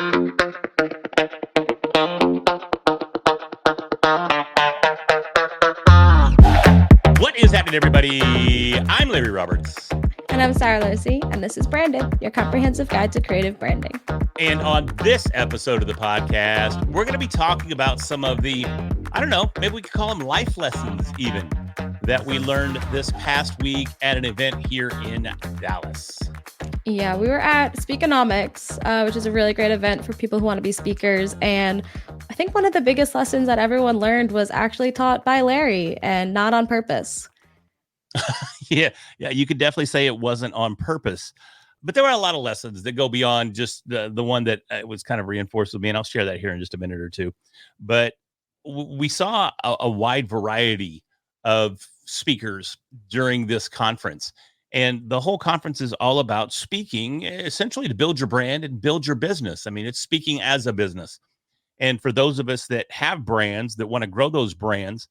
What is happening, everybody? I'm Larry Roberts. And I'm Sarah Lucy, and this is Branded, your comprehensive guide to creative branding. And on this episode of the podcast, we're going to be talking about some of the, I don't know, maybe we could call them life lessons even, that we learned this past week at an event here in Dallas. Yeah, we were at Speakonomics, which is a really great event for people who want to be speakers. And I think one of the biggest lessons that everyone learned was actually taught by Larry and not on purpose. Yeah, you could definitely say it wasn't on purpose. But there were a lot of lessons that go beyond just the one that was kind of reinforced with me. And I'll share that here in just a minute or two. But we saw a wide variety of speakers during this conference. And the whole conference is all about speaking, essentially to build your brand and build your business. I mean, it's speaking as a business. And for those of us that have brands that want to grow those brands,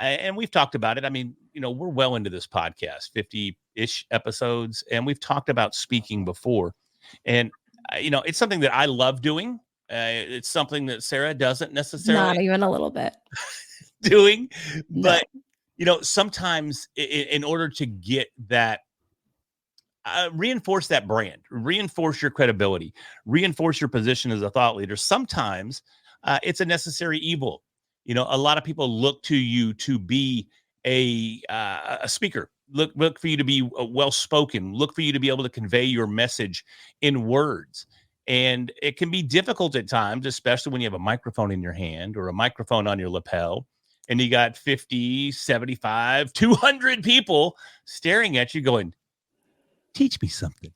and we've talked about it. I mean, we're well into this podcast, 50-ish episodes, and we've talked about speaking before. And, it's something that I love doing. It's something that Sarah doesn't necessarily. Not even a little bit. doing. No. But, sometimes in order to get that, reinforce that brand, reinforce your credibility, reinforce your position as a thought leader, sometimes it's a necessary evil. A lot of people look to you to be a speaker, look for you to be well-spoken, look for you to be able to convey your message in words. And it can be difficult at times, especially when you have a microphone in your hand or a microphone on your lapel, and you got 50, 75, 200 people staring at you going, teach me something.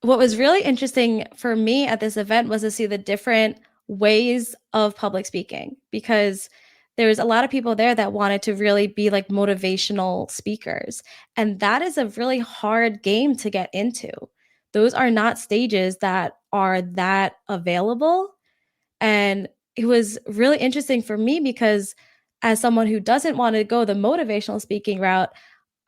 What was really interesting for me at this event was to see the different ways of public speaking, because there's a lot of people there that wanted to really be like motivational speakers. And that is a really hard game to get into. Those are not stages that are that available. And it was really interesting for me because as someone who doesn't want to go the motivational speaking route,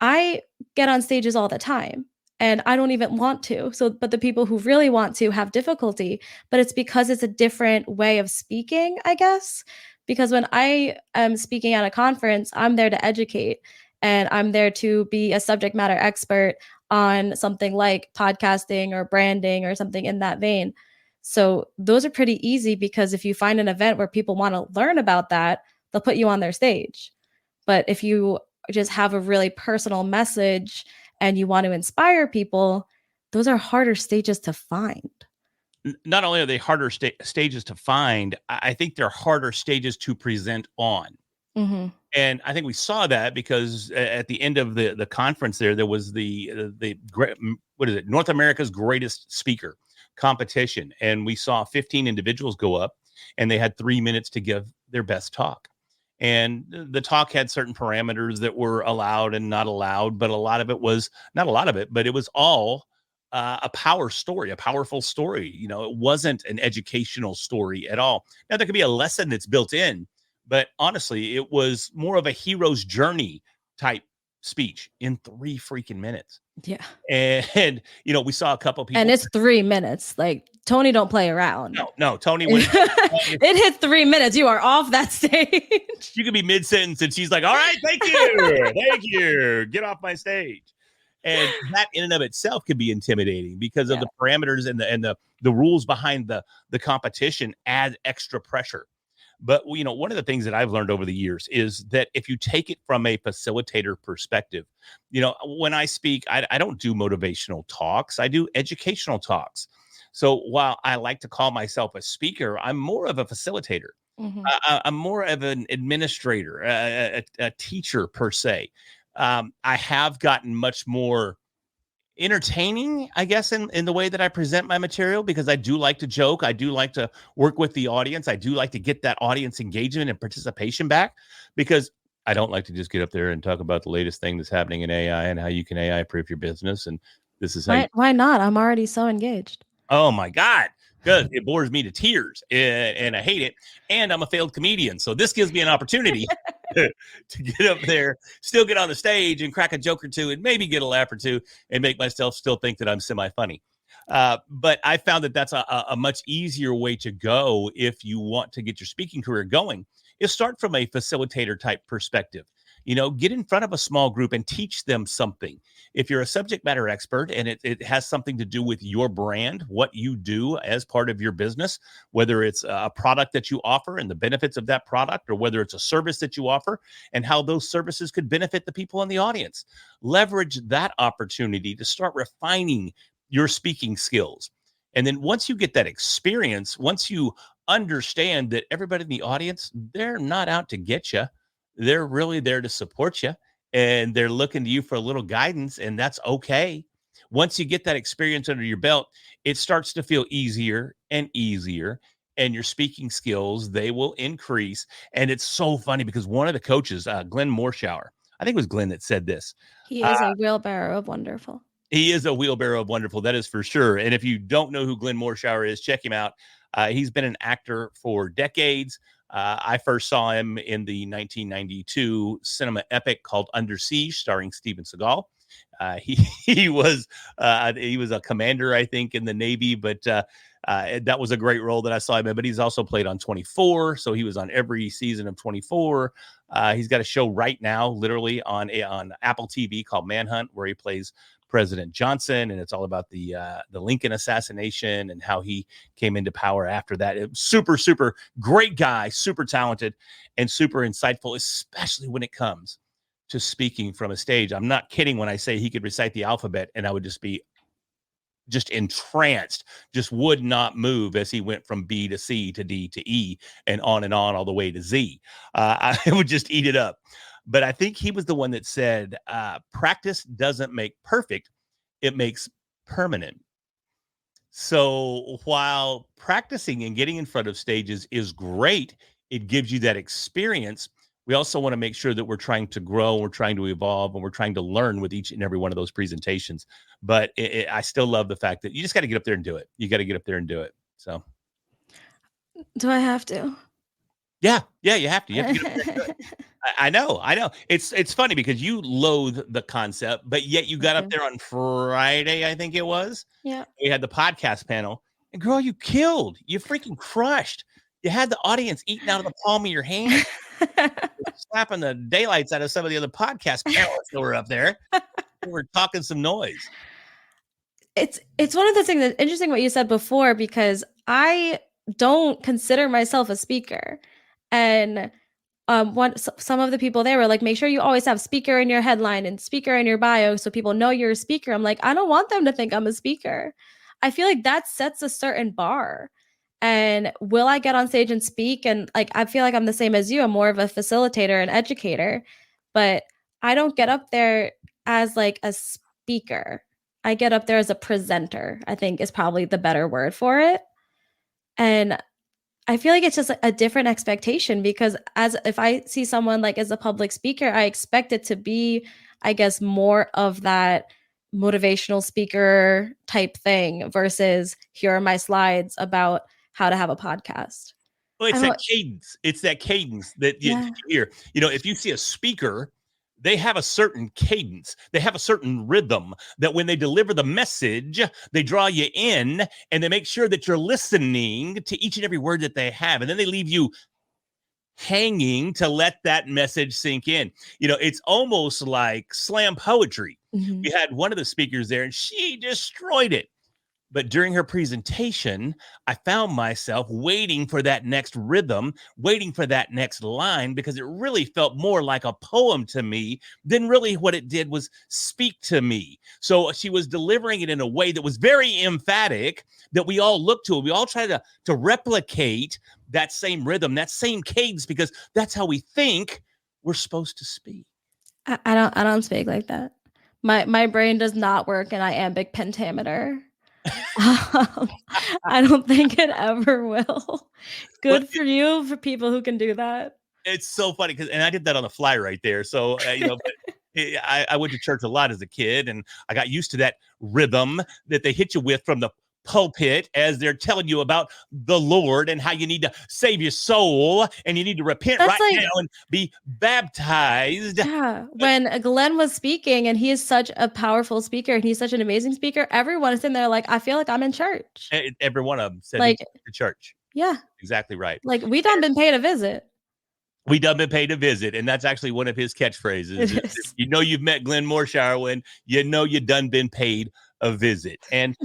I get on stages all the time. And I don't even want to. But the people who really want to have difficulty, but it's because it's a different way of speaking, I guess. Because when I am speaking at a conference, I'm there to educate, and I'm there to be a subject matter expert on something like podcasting or branding or something in that vein. So those are pretty easy, because if you find an event where people want to learn about that, they'll put you on their stage. But if you just have a really personal message and you want to inspire people, those are harder stages to find. Not only are they harder stages to find, I think they're harder stages to present on. Mm-hmm. And I think we saw that because at the end of the conference there was the North America's Greatest Speaker competition. And we saw 15 individuals go up, and they had 3 minutes to give their best talk. And the talk had certain parameters that were allowed and not allowed, but a lot of it was not a lot of it, but it was all a powerful story. It wasn't an educational story at all. Now, there could be a lesson that's built in, but honestly, it was more of a hero's journey type speech in 3 freaking minutes. Yeah. And we saw a couple people. And it's 3 minutes. Like, Tony don't play around. No, Tony. It hit 3 minutes. You are off that stage. You could be mid-sentence and she's like, all right, thank you. Get off my stage. And that in and of itself can be intimidating because of the parameters and the rules behind the competition add extra pressure. But, one of the things that I've learned over the years is that if you take it from a facilitator perspective, when I speak, I don't do motivational talks. I do educational talks. So while I like to call myself a speaker, I'm more of a facilitator. Mm-hmm. I'm more of an administrator, a teacher per se. I have gotten much more entertaining, I guess, in the way that I present my material, because I do like to joke. I do like to work with the audience. I do like to get that audience engagement and participation back, because I don't like to just get up there and talk about the latest thing that's happening in AI and how you can AI proof your business. And this is how why not? I'm already so engaged. Oh my God. Because it bores me to tears and I hate it. And I'm a failed comedian. So this gives me an opportunity to get up there, still get on the stage and crack a joke or two and maybe get a laugh or two and make myself still think that I'm semi-funny. But I found that that's a much easier way to go if you want to get your speaking career going, is start from a facilitator type perspective. Get in front of a small group and teach them something. If you're a subject matter expert and it has something to do with your brand, what you do as part of your business, whether it's a product that you offer and the benefits of that product, or whether it's a service that you offer and how those services could benefit the people in the audience, leverage that opportunity to start refining your speaking skills. And then once you get that experience, once you understand that everybody in the audience, they're not out to get you, they're really there to support you, and they're looking to you for a little guidance, and that's okay. Once you get that experience under your belt, it starts to feel easier and easier, and your speaking skills, they will increase. And it's so funny because one of the coaches, Glenn Morshower, I think it was Glenn that said this. He is a wheelbarrow of wonderful. He is a wheelbarrow of wonderful. That is for sure. And if you don't know who Glenn Morshower is, check him out. He's been an actor for decades. I first saw him in the 1992 cinema epic called Under Siege, starring Steven Seagal. He was a commander, I think, in the Navy, but that was a great role that I saw him in. But he's also played on 24, so he was on every season of 24. He's got a show right now, literally on Apple TV called Manhunt, where he plays President Johnson, and it's all about the Lincoln assassination and how he came into power after that. It was super great guy, super talented and super insightful, especially when it comes to speaking from a stage. I'm not kidding when I say he could recite the alphabet and I would just be entranced, just would not move as he went from B to C to D to E and on all the way to Z. I would just eat it up. But I think he was the one that said, practice doesn't make perfect, it makes permanent. So while practicing and getting in front of stages is great, it gives you that experience. We also want to make sure that we're trying to grow, we're trying to evolve, and we're trying to learn with each and every one of those presentations. But I still love the fact that you just got to get up there and do it. You got to get up there and do it. So, do I have to? Yeah, you have to. You have to get up there and do it. I know. It's funny because you loathe the concept, but yet you got up there on Friday, I think it was. Yeah. We had the podcast panel, and girl, you killed. You freaking crushed. You had the audience eating out of the palm of your hand, slapping the daylights out of some of the other podcast panelists that were up there. We're talking some noise. It's one of the things that's interesting what you said before, because I don't consider myself a speaker. And some of the people there were like, make sure you always have speaker in your headline and speaker in your bio so people know you're a speaker. I'm like, I don't want them to think I'm a speaker. I feel like that sets a certain bar. And will I get on stage and speak? And like, I feel like I'm the same as you. I'm more of a facilitator and educator, but I don't get up there as like a speaker. I get up there as a presenter, I think is probably the better word for it. And I feel like it's just a different expectation, because if I see someone like as a public speaker, I expect it to be, I guess, more of that motivational speaker type thing versus here are my slides about how to have a podcast. Well, it's that cadence. It's that cadence that you hear. If you see a speaker, they have a certain cadence. They have a certain rhythm that when they deliver the message, they draw you in and they make sure that you're listening to each and every word that they have. And then they leave you hanging to let that message sink in. It's almost like slam poetry. Mm-hmm. We had one of the speakers there and she destroyed it. But during her presentation, I found myself waiting for that next rhythm, waiting for that next line, because it really felt more like a poem to me than really what it did was speak to me. So she was delivering it in a way that was very emphatic, that we all look to. We all try to replicate that same rhythm, that same cadence, because that's how we think we're supposed to speak. I don't speak like that. My brain does not work in iambic pentameter. I don't think it ever will. Good for you, for people who can do that. It's so funny and I did that on the fly right there. So, but I went to church a lot as a kid, and I got used to that rhythm that they hit you with from the pulpit as they're telling you about the Lord and how you need to save your soul and you need to repent That's right like now and be baptized. yeah, when Glenn was speaking and he is such a powerful speaker and he's such an amazing speaker, everyone is in there like, "I feel like I'm in church." Every one of them said Like, the church. yeah, Exactly right. like, "We done been paid a visit." We done been paid a visit, and that's actually one of his catchphrases. Is It if is. you know you've met Glenn Morshower when you know you done been paid a visit. And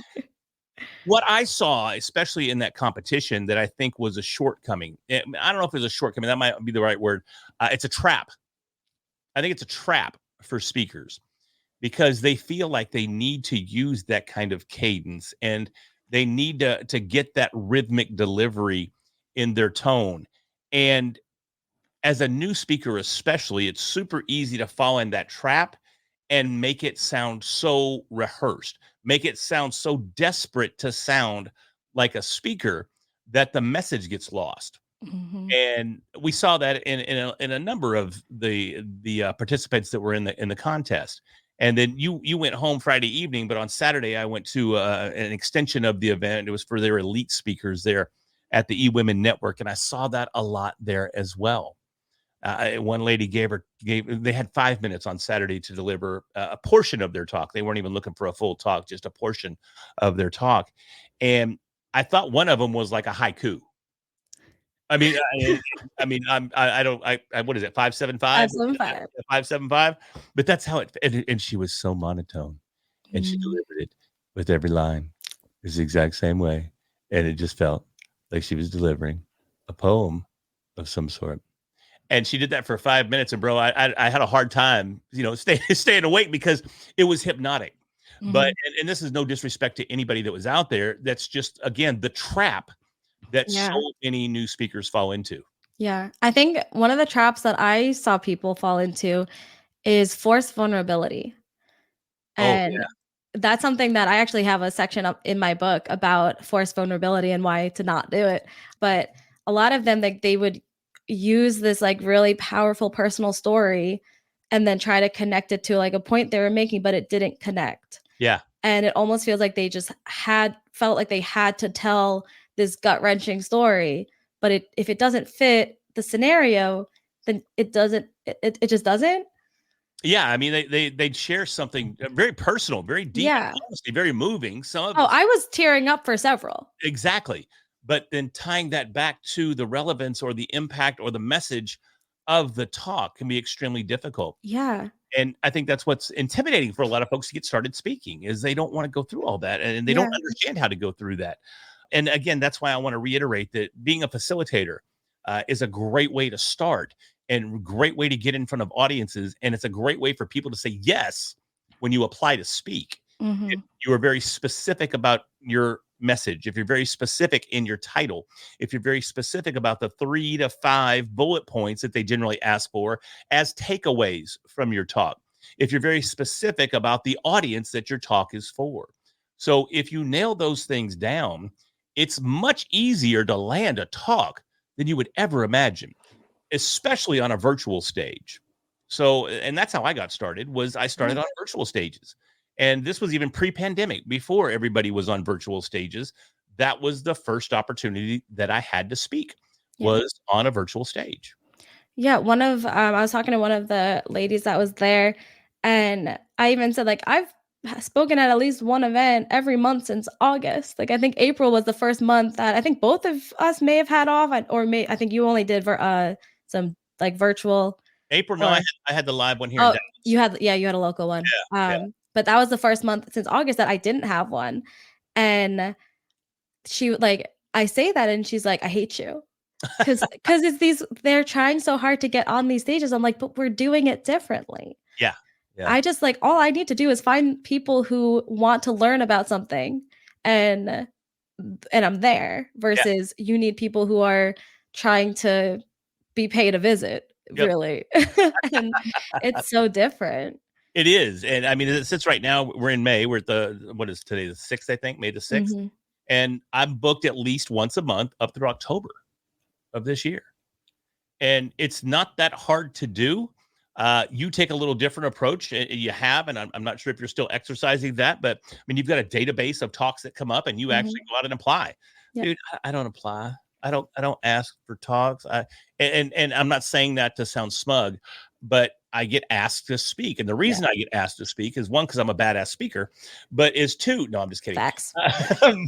what I saw, especially in that competition, that I think was a shortcoming. I don't know if it was a shortcoming. That might be the right word. It's a trap. I think it's a trap for speakers because they feel like they need to use that kind of cadence and they need to get that rhythmic delivery in their tone. And as a new speaker, especially, it's super easy to fall in that trap and make it sound so rehearsed, make it sound so desperate to sound like a speaker that the message gets lost. Mhm. And we saw that in a number of the participants that were in the contest. And then you went home Friday evening, but on Saturday I went to an extension of the event. It was for their elite speakers there at the eWomen Network, and I saw that a lot there as well. One lady they had 5 minutes on Saturday to deliver a portion of their talk. They weren't even looking for a full talk, just a portion of their talk. And I thought one of them was like a haiku. I mean, I don't, what is it? 575, 575. 575, but that's how and she was so monotone and she Mm. delivered it with every line is the exact same way. And it just felt like she was delivering a poem of some sort. And she did that for 5 minutes, and bro, I had a hard time, staying awake because it was hypnotic. But Mhm. and this is no disrespect to anybody that was out there. That's just again the trap that Yeah. so many new speakers fall into. Yeah. I think one of the traps that I saw people fall into is forced vulnerability. Oh And yeah, that's something that I actually have a section up in my book about forced vulnerability and why to not do it. But a lot of them, like they would use this like really powerful personal story and then try to connect it to like a point they were making, but it didn't connect. yeah, And it almost feels like they just had felt like they had to tell this gut-wrenching story, but if it doesn't fit the scenario, then it just doesn't. yeah. I mean, they'd share something very personal, very deep, Yeah. honestly, very moving. Some of Oh, I was tearing up for several. exactly, but then tying that back to the relevance or the impact or the message of the talk can be extremely difficult. Yeah. And I think that's what's intimidating for a lot of folks to get started speaking is they don't want to go through all that and they don't Yeah. understand how to go through that. And again, that's why I want to reiterate that being a facilitator is a great way to start and great way to get in front of audiences. And it's a great way for people to say yes when you apply to speak. If Mhm. you are very specific about your message, if you're very specific in your title, if you're very specific about the 3 to 5 bullet points that they generally ask for as takeaways from your talk, if you're very specific about the audience that your talk is for. So if you nail those things down, it's much easier to land a talk than you would ever imagine, especially on a virtual stage. So, and that's how I got started was I Yeah. started on virtual stages. And this was even pre-pandemic, before everybody was on virtual stages. That was the first opportunity that I had to speak Yeah. was on a virtual stage. Yeah, I was talking to one of the ladies that was there, and I even said, like, "I've spoken at least one event every month since August." Like, I think April was the first month that I think both of us may have had off, I think you only did some, like, virtual April, no, or I had the live one here in oh, Dallas. you had a local one. Yeah. But that was the first month since August that I didn't have one, and I say that, and she's like, "I hate you." 'Cause it's these they're trying so hard to get on these stages. I'm like, "But we're doing it differently." Yeah. Yeah. I just like all I need to do is find people who want to learn about something and I'm there Yeah. versus you need people who are trying to be paid a visit, Yep. really. And it's so different. It is. And I mean, since right now we're in May, we're at what is today, the 6th, I think, May the 6th. Mhm. And I'm booked at least once a month up through October of this year. And it's not that hard to do. You take a little different approach. You have, and I'm not sure if you're still exercising that, but I mean, you've got a database of talks that come up, and you actually go out and apply. Yep. Dude, I don't apply. I don't ask for talks. And I'm not saying that to sound smug, but I get asked to speak, and the reason I get asked to speak is one, because I'm a badass speaker, but is two. No, I'm just kidding. Facts.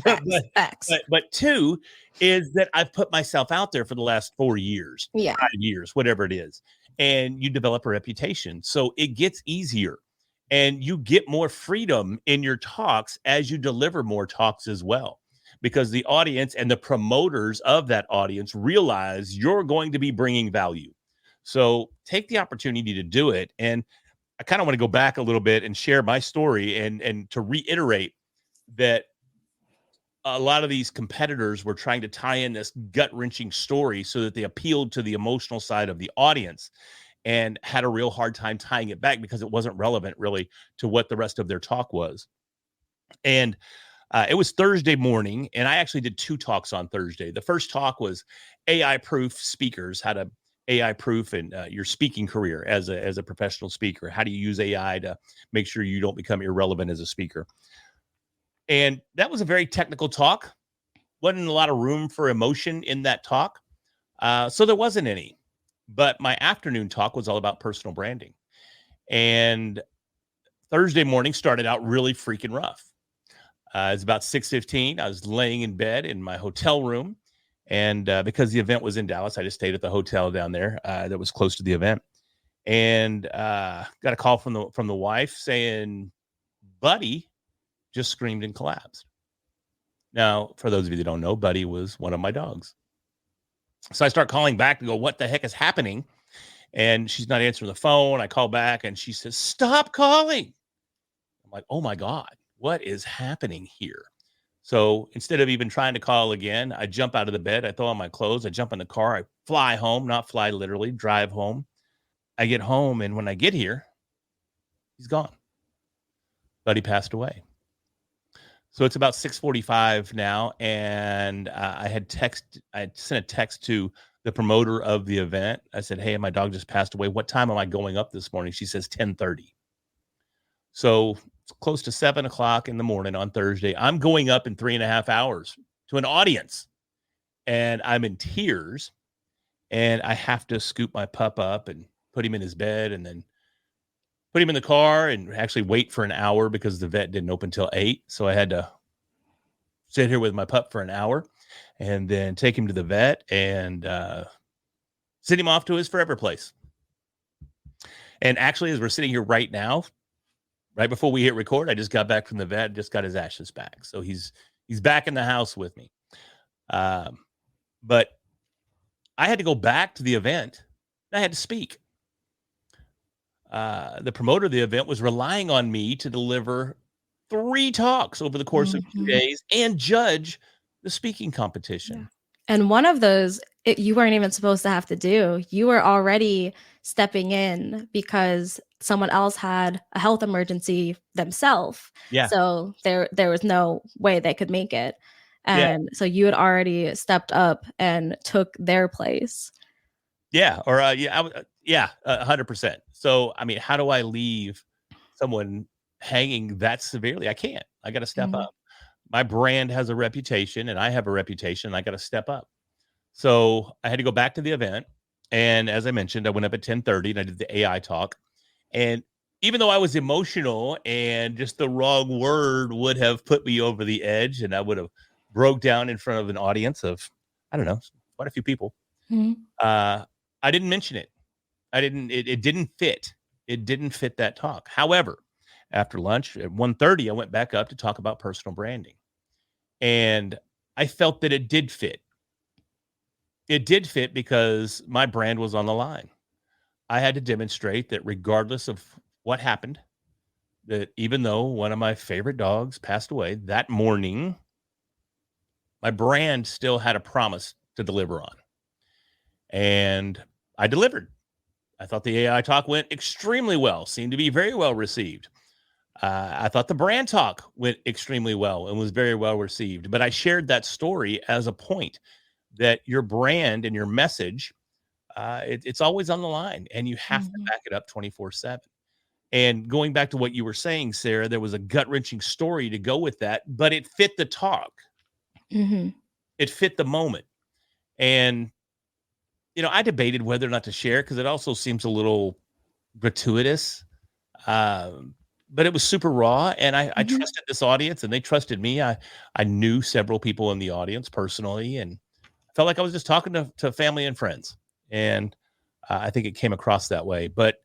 but, Facts. but two is that I've put myself out there for the last 4 years, 5 years, whatever it is. And you develop a reputation. So it gets easier and you get more freedom in your talks as you deliver more talks as well, because the audience and the promoters of that audience realize you're going to be bringing value. So take the opportunity to do it. And I kind of want to go back a little bit and share my story and to reiterate that a lot of these competitors were trying to tie in this gut-wrenching story so that they appealed to the emotional side of the audience, and had a real hard time tying it back because it wasn't relevant really to what the rest of their talk was. And it was Thursday morning, and I actually did 2 talks on Thursday. The first talk was AI-proof speakers, how to AI-proof in your speaking career as a professional speaker. How do you use AI to make sure you don't become irrelevant as a speaker? And that was a very technical talk. Wasn't a lot of room for emotion in that talk. So there wasn't any. But my afternoon talk was all about personal branding. And Thursday morning started out really freaking rough. It's about 6:15. I was laying in bed in my hotel room. And because the event was in Dallas, I just stayed at the hotel down there that was close to the event. And got a call from the wife saying, Buddy just screamed and collapsed. Now, for those of you that don't know, Buddy was one of my dogs. So I start calling back to go, what the heck is happening? And she's not answering the phone. I call back and she says, stop calling. I'm like, oh my God, what is happening here? So instead of even trying to call again, I jump out of the bed. I throw on my clothes. I jump in the car. I fly home, not fly literally, drive home. I get home. And when I get here, he's gone. Buddy passed away. So it's about 6:45 now, and I had sent a text to the promoter of the event. I said, hey, my dog just passed away. What time am I going up this morning? She says 10:30. So it's close to 7 o'clock in the morning on Thursday. I'm going up in 3.5 hours to an audience, and I'm in tears, and I have to scoop my pup up and put him in his bed, and then put him in the car and actually wait for an hour because the vet didn't open till 8. So I had to sit here with my pup for an hour and then take him to the vet and send him off to his forever place. And actually, as we're sitting here right now, right before we hit record, I just got back from the vet, just got his ashes back. So he's back in the house with me. But I had to go back to the event. I had to speak. The promoter of the event was relying on me to deliver 3 talks over the course of 2 days and judge the speaking competition. Yeah. And one of those, you weren't even supposed to have to do. You were already stepping in because someone else had a health emergency themselves. Yeah. So there was no way they could make it. And so you had already stepped up and took their place. Yeah. Or 100%. So, I mean, how do I leave someone hanging that severely? I can't. I got to step up. My brand has a reputation and I have a reputation and I got to step up. So I had to go back to the event. And as I mentioned, I went up at 10:30 and I did the AI talk. And even though I was emotional and just the wrong word would have put me over the edge and I would have broke down in front of an audience of, I don't know, quite a few people. I didn't mention it. It didn't fit. It didn't fit that talk. However, after lunch at 1:30, I went back up to talk about personal branding. And I felt that it did fit. It did fit because my brand was on the line. I had to demonstrate that regardless of what happened, that even though one of my favorite dogs passed away that morning, my brand still had a promise to deliver on. And I delivered. I thought the AI talk went extremely well, seemed to be very well received. I thought the brand talk went extremely well and was very well received. But I shared that story as a point that your brand and your message it's always on the line, and you have to back it up 24/7. And going back to what you were saying, Sarah, there was a gut-wrenching story to go with that, but it fit the talk. It fit the moment. And, I debated whether or not to share because it also seems a little gratuitous. But it was super raw, and I trusted this audience, and they trusted me. I knew several people in the audience personally, and I felt like I was just talking to family and friends. And I think it came across that way. But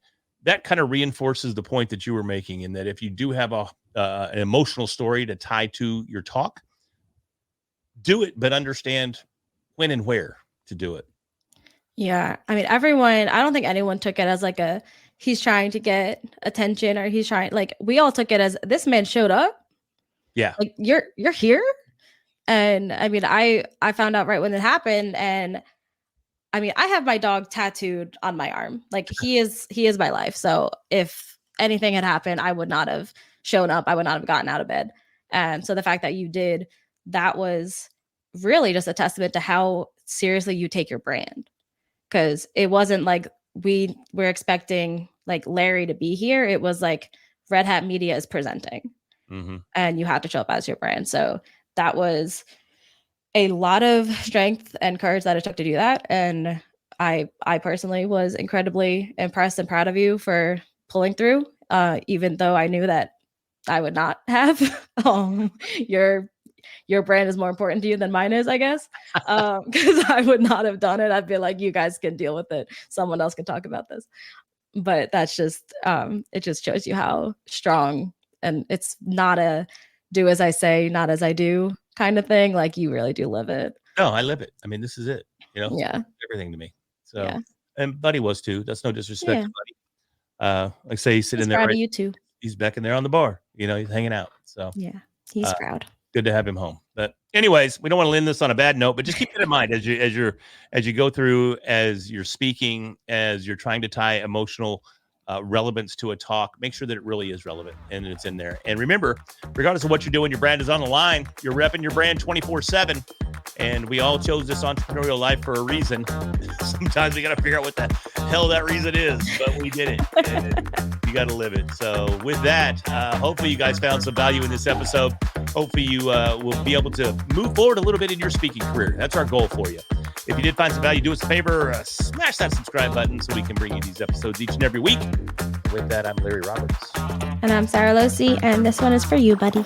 that kind of reinforces the point that you were making, in that if you do have an emotional story to tie to your talk, do it, but understand when and where to do it. Yeah. I mean, I don't think anyone took it as like he's trying to get attention, or he's trying, like, we all took it as, this man showed up. Yeah. Like, you're here. And I mean, I found out right when it happened, and I mean, I have my dog tattooed on my arm. Like, he is my life. So if anything had happened, I would not have shown up. I would not have gotten out of bed. And so the fact that you did, that was really just a testament to how seriously you take your brand. Because it wasn't like we were expecting like Larry to be here. It was like Red Hat Media is presenting, and you had to show up as your brand. So that was a lot of strength and courage that it took to do that. And I personally was incredibly impressed and proud of you for pulling through, even though I knew that I would not have. Your brand is more important to you than mine is, I guess. Because I would not have done it. I'd be like, you guys can deal with it. Someone else can talk about this. But that's just, it just shows you how strong, and it's not a do as I say, not as I do kind of thing. Like, you really do live it. No, I live it. I mean, this is it. Yeah. Everything to me. So, yeah. And Buddy was too. That's no disrespect to Buddy. Like I say, he's sitting there. Right, you too. He's back in there on the bar. He's hanging out. So yeah, he's proud. Good to have him home. But anyways, we don't want to end this on a bad note, but just keep that in mind as you go through, as you're speaking, as you're trying to tie emotional relevance to a talk. Make sure that it really is relevant and it's in there. And remember, regardless of what you're doing, your brand is on the line. You're repping your brand 24/7. And we all chose this entrepreneurial life for a reason. Sometimes we got to figure out what the hell that reason is, but we did it. And you got to live it. So with that, hopefully you guys found some value in this episode. Hopefully you will be able to move forward a little bit in your speaking career. That's our goal for you. If you did find some value, do us a favor, smash that subscribe button so we can bring you these episodes each and every week. With that, I'm Larry Roberts. And I'm Sarah Losi, and this one is for you, buddy.